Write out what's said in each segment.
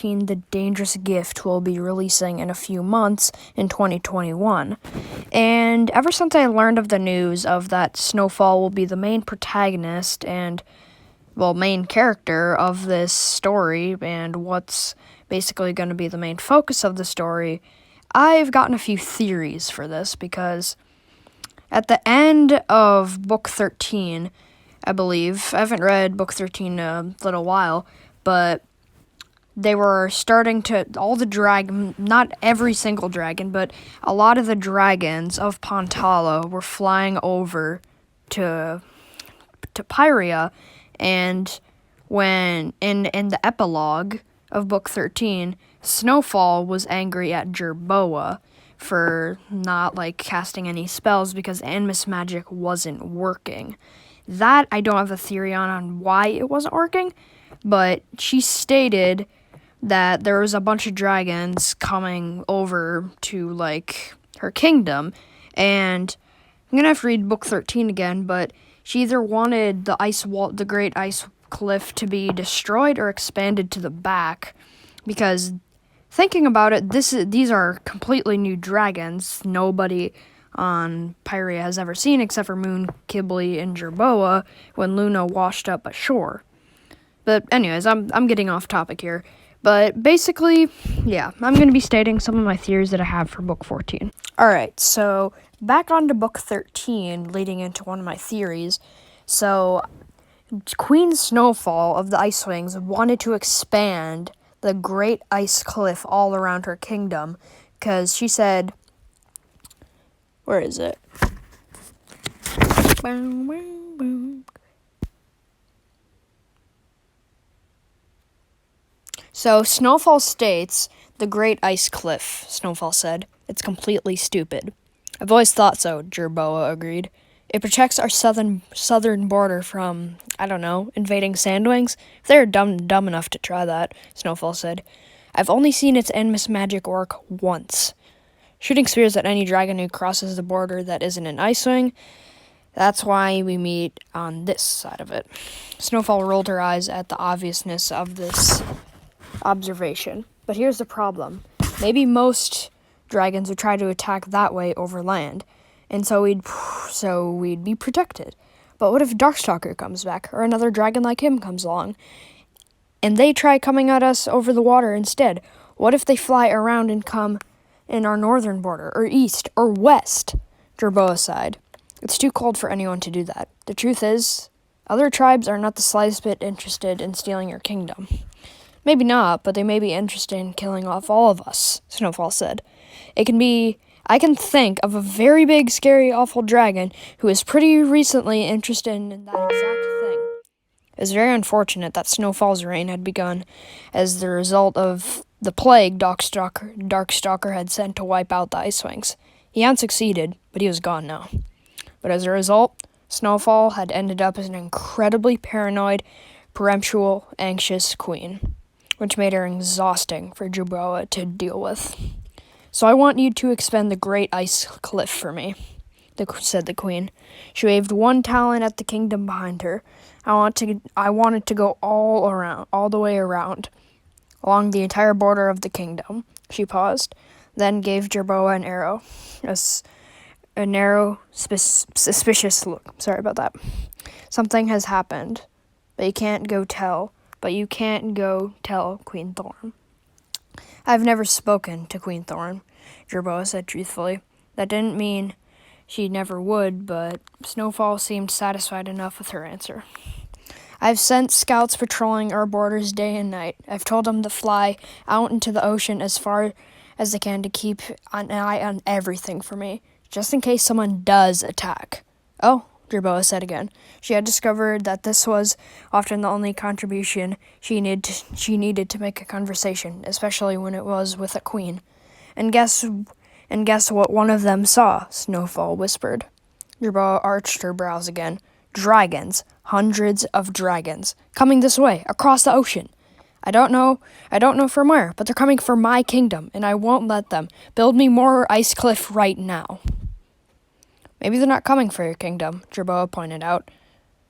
The Dangerous Gift will be releasing in a few months in 2021. And ever since I learned of the news of that Snowfall will be the main protagonist and, main character of this story and what's basically going to be the main focus of the story, I've gotten a few theories for this because at the end of Book 13, I believe, I haven't read Book 13 in a little while, but they were starting to, not every single dragon, but a lot of the dragons of Pantala were flying over to Pyria, and when, in the epilogue of Book 13, Snowfall was angry at Jerboa for not, casting any spells because Animus magic wasn't working. That I don't have a theory on why it wasn't working, but she stated that there was a bunch of dragons coming over to, her kingdom, and I'm gonna have to read Book 13 again, but she either wanted the Great Ice Cliff to be destroyed or expanded to the back, because thinking about it, these are completely new dragons nobody on Pyria has ever seen except for Moon, Kibble, and Jerboa when Luna washed up ashore. But anyways, I'm getting off topic here. But basically, yeah, I'm going to be stating some of my theories that I have for Book 14. Alright, so back on to Book 13, leading into one of my theories. So, Queen Snowfall of the Ice Wings wanted to expand the Great Ice Cliff all around her kingdom, because she said, where is it? So, Snowfall states, the Great Ice Cliff, Snowfall said. It's completely stupid. I've always thought so, Jerboa agreed. It protects our southern border from, invading Sandwings. If they're dumb enough to try that, Snowfall said. I've only seen its Animus magic work once. Shooting spears at any dragon who crosses the border that isn't an Icewing. That's why we meet on this side of it. Snowfall rolled her eyes at the obviousness of this observation. But here's the problem. Maybe most dragons would try to attack that way over land, and so we'd be protected. But what if Darkstalker comes back, or another dragon like him comes along, and they try coming at us over the water instead? What if they fly around and come in our northern border, or east, or west? Jerboa sighed. It's too cold for anyone to do that. The truth is, other tribes are not the slightest bit interested in stealing your kingdom. Maybe not, but they may be interested in killing off all of us, Snowfall said. I can think of a very big, scary, awful dragon who is pretty recently interested in that exact thing. It was very unfortunate that Snowfall's reign had begun as the result of the plague Darkstalker had sent to wipe out the Icewings. He hadn't succeeded, but he was gone now. But as a result, Snowfall had ended up as an incredibly paranoid, peremptual, anxious queen, which made her exhausting for Jerboa to deal with. So I want you to expand the Great Ice Cliff for me, said the queen. She waved one talon at the kingdom behind her. I want it to go all the way around, along the entire border of the kingdom. She paused, then gave Jerboa an arrow, a narrow, suspicious look. Sorry about that. Something has happened, but you can't go tell Queen Thorn. I've never spoken to Queen Thorn, Jerboa said truthfully. That didn't mean she never would, but Snowfall seemed satisfied enough with her answer. I've sent scouts patrolling our borders day and night. I've told them to fly out into the ocean as far as they can to keep an eye on everything for me, just in case someone does attack. Oh, Jerboa said again. She had discovered that this was often the only contribution she needed to make a conversation, especially when it was with a queen. And guess what one of them saw, Snowfall whispered. Jerboa arched her brows again. Dragons. Hundreds of dragons. Coming this way, across the ocean. I don't know from where, but they're coming for my kingdom, and I won't let them. Build me more ice cliff right now. Maybe they're not coming for your kingdom, Jerboa pointed out.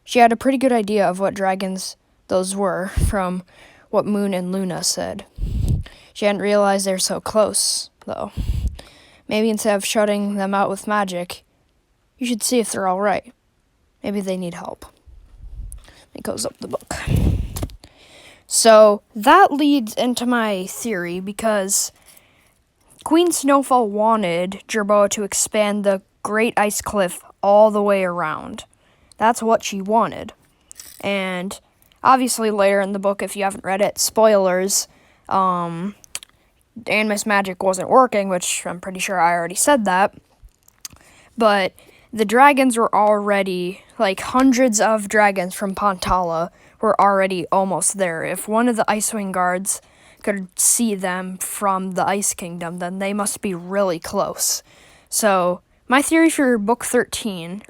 She had a pretty good idea of what dragons those were from what Moon and Luna said. She hadn't realized they're so close, though. Maybe instead of shutting them out with magic, you should see if they're all right. Maybe they need help. It goes up the book. So that leads into my theory, because Queen Snowfall wanted Jerboa to expand the Great Ice Cliff all the way around. That's what she wanted. And obviously later in the book, if you haven't read it, spoilers, Animus Magic wasn't working, which I'm pretty sure I already said that. But the dragons were already, like, hundreds of dragons from Pantala were already almost there. If one of the Icewing guards could see them from the Ice Kingdom, then they must be really close. So, my theory for book 13,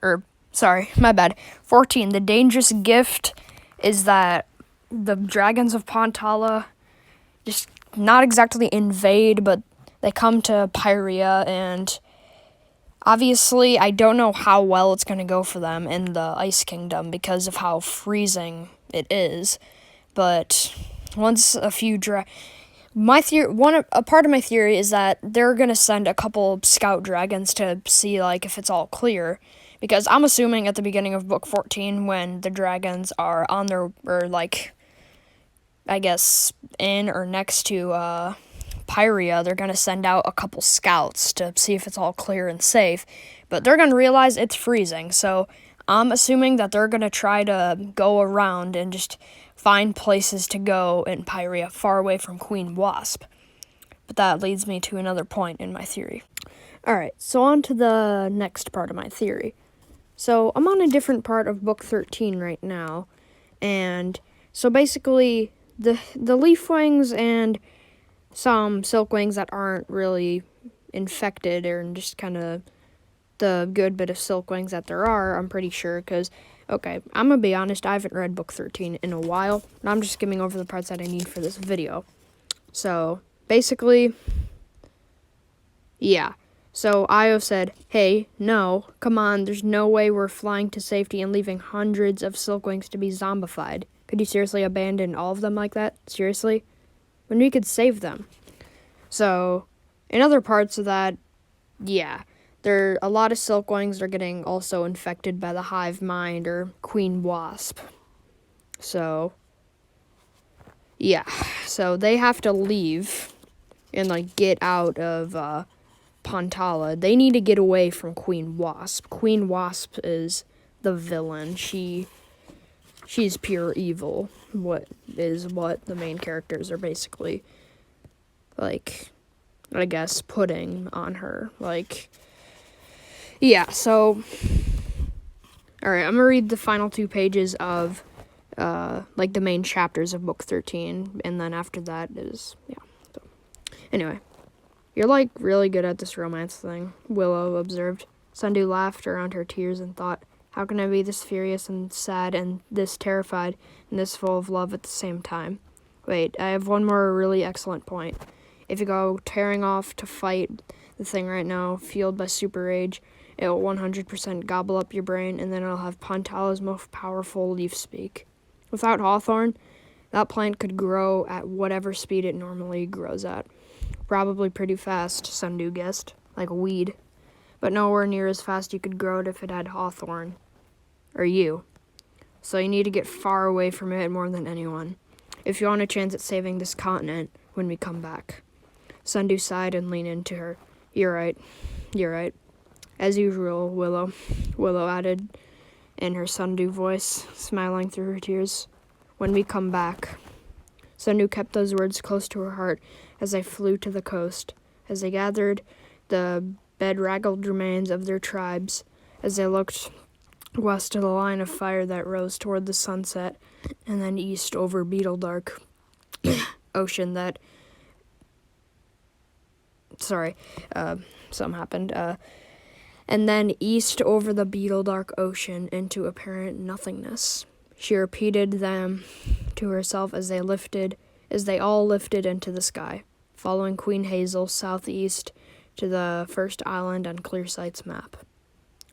14, The Dangerous Gift, is that the dragons of Pantala just not exactly invade, but they come to Pyria, and obviously I don't know how well it's going to go for them in the Ice Kingdom because of how freezing it is. But once a few a part of my theory is that they're going to send a couple scout dragons to see, like, if it's all clear. Because I'm assuming at the beginning of book 14, when the dragons are on their, or, like, I guess, in or next to Pyria, they're going to send out a couple scouts to see if it's all clear and safe. But they're going to realize it's freezing, so I'm assuming that they're going to try to go around and just find places to go in Pyria far away from Queen Wasp. But that leads me to another point in my theory. Alright, so on to the next part of my theory. So I'm on a different part of book 13 right now, and so basically the Leafwings and some Silkwings that aren't really infected, or just kind of the good bit of Silkwings that there are, I'm pretty sure, because, okay, I'm going to be honest, I haven't read book 13 in a while, and I'm just skimming over the parts that I need for this video. So, basically, yeah. So, Io said, hey, no, come on, there's no way we're flying to safety and leaving hundreds of Silkwings to be zombified. Could you seriously abandon all of them like that? Seriously? When we could save them. So, in other parts of that, yeah, a lot of Silkwings are getting also infected by the Hive Mind or Queen Wasp. So, yeah, so they have to leave and, like, get out of Pantala. They need to get away from Queen Wasp. Queen Wasp is the villain. She's pure evil. What the main characters are basically, like, I guess, putting on her. Like, yeah, so, alright, I'm gonna read the final 2 pages of, like, the main chapters of book 13, and then after that is, yeah, so, anyway. You're, like, really good at this romance thing, Willow observed. Sundew laughed around her tears and thought, how can I be this furious and sad and this terrified and this full of love at the same time? Wait, I have one more really excellent point. If you go tearing off to fight the thing right now, fueled by super rage, it will 100% gobble up your brain, and then it'll have Pantala's most powerful leaf speak. Without Hawthorn, that plant could grow at whatever speed it normally grows at. Probably pretty fast, Sundew guessed, like a weed. But nowhere near as fast you could grow it if it had Hawthorn. Or you. So you need to get far away from it more than anyone, if you want a chance at saving this continent when we come back. Sundew sighed and leaned into her. You're right. As usual, Willow added in her Sundew voice, smiling through her tears. When we come back. Sundew kept those words close to her heart as they flew to the coast, as they gathered the bedraggled remains of their tribes, as they looked west to the line of fire that rose toward the sunset, and then east over Beetledark Ocean that... something happened. And then east over the Beetledark Ocean into apparent nothingness. She repeated them to herself as they all lifted into the sky, following Queen Hazel southeast to the first island on Clearsight's map.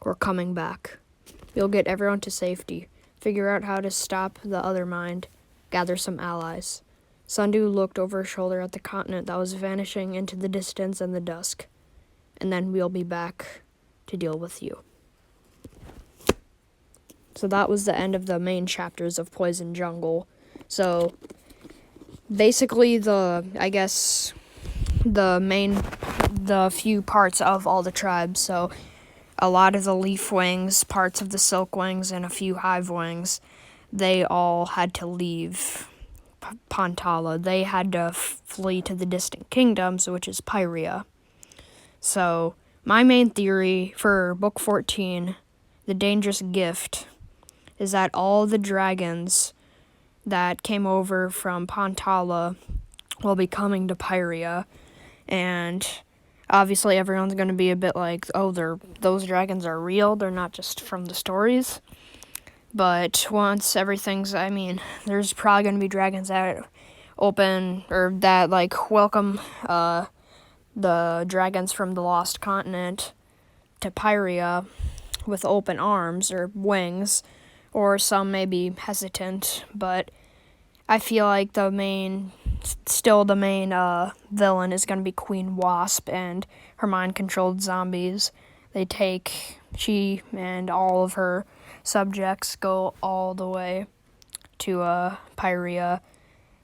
We're coming back. You'll get everyone to safety, figure out how to stop the other mind, gather some allies. Sundu looked over his shoulder at the continent that was vanishing into the distance and the dusk. And then we'll be back to deal with you. So that was the end of the main chapters of Poison Jungle. So basically the few parts of all the tribes. So a lot of the leaf wings, parts of the silk wings, and a few hive wings, they all had to leave Pantala. They had to flee to the distant kingdoms, which is Pyria. So my main theory for Book 14, The Dangerous Gift, is that all the dragons that came over from Pantala will be coming to Pyria, and obviously everyone's going to be a bit like, oh, those dragons are real, they're not just from the stories. But once there's probably going to be dragons that open, or that, like, welcome the dragons from the Lost Continent to Pyria with open arms or wings, or some may be hesitant, but I feel like the main villain is going to be Queen Wasp and her mind-controlled zombies. She and all of her subjects go all the way to Pyria,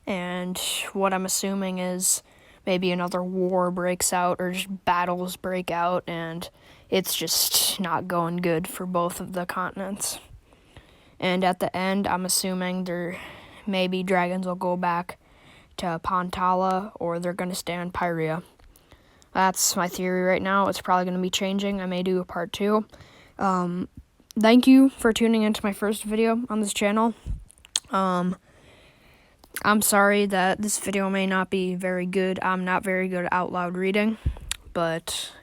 and what I'm assuming is maybe another war breaks out, or just battles break out, and it's just not going good for both of the continents. And at the end, I'm assuming maybe dragons will go back to Pantala, or they're going to stay on Pyria. That's my theory right now. It's probably going to be changing. I may do a part 2. Thank you for tuning into my first video on this channel. I'm sorry that this video may not be very good. I'm not very good at out loud reading, but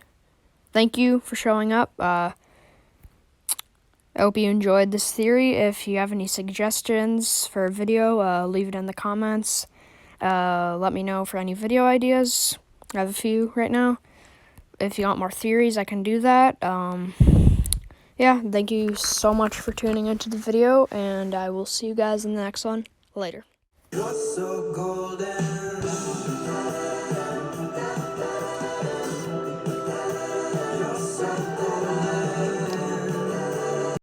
thank you for showing up. I hope you enjoyed this theory. If you have any suggestions for a video, leave it in the comments. Let me know for any video ideas. I have a few right now. If you want more theories, I can do that. Yeah, thank you so much for tuning into the video, and I will see you guys in the next one. Later. You're so golden.